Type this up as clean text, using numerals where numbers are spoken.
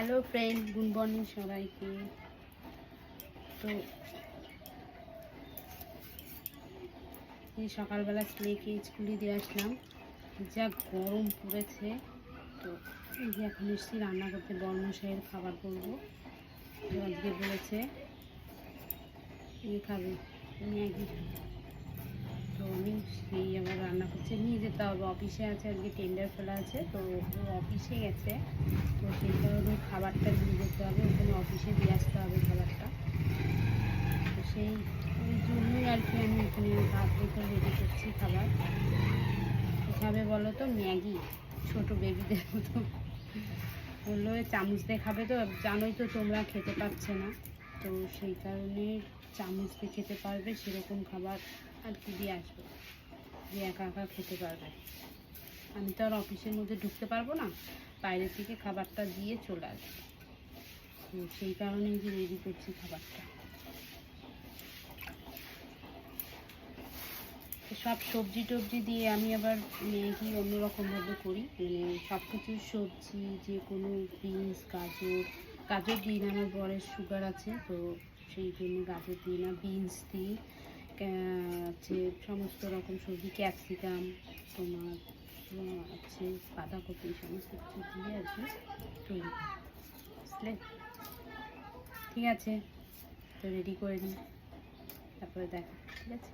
Hello friend, good morning সবাইকে। তো এই সকালবেলা ছেলেকে স্কুলে দিয়ে আসলাম, যা গরম পড়েছে। তো এই যে এখন এসেছি রান্না করতে, বর্মশাইয়ের খাবার করবো। তো আজকে বলেছে খাবে ম্যাগি, তো আমি সেই আবার রান্না করছি। নিয়ে যেতে হবে, অফিসে আছে, আজকে টেন্ডার ফেলা আছে, তো ও অফিসে গেছে। তো সেই কারণে খাবারটা নিয়ে যেতে হবে, ওখানে অফিসে দিয়ে আসতে হবে খাবারটা। তো ওই জন্যই আর কি আমি এখানে ভাত রেখে রেডি করছি খাবার। খাবে বলো তো ম্যাগি, ছোটো বেবিদের মতো বললো চামচ দিয়ে খাবে। তো জানোই তো তোমরা খেতে পারছে না, তো সেই কারণে চামচ দিয়ে খেতে পারবে সেরকম খাবার আর কি দিয়ে আসবো, দিয়ে একা একা খেতে পারবে। আমি তো আর অফিসের মধ্যে ঢুকতে পারবো না, বাইরে থেকে খাবারটা দিয়ে চলে আসবো। তো সেই কারণেই যে রেডি করছি খাবারটা। সব সবজি টবজি দিয়ে আমি আবার ম্যাগি অন্যরকমভাবে করি, মানে সব কিছু সবজি, যে কোনো বিনস, গাজর দিই না, আমার বরের সুগার আছে, তো সেই জন্য গাজর দিই না। বিনস দিই, আছে সমস্ত রকম সবজি, ক্যাপসিকাম, তোমার আছে বাঁধাকপি, সমস্ত কিছু দিয়ে আর কি তৈরি করি, বুঝলে? ঠিক আছে, তো রেডি করে নিই, তারপরে দেখা। ঠিক আছে।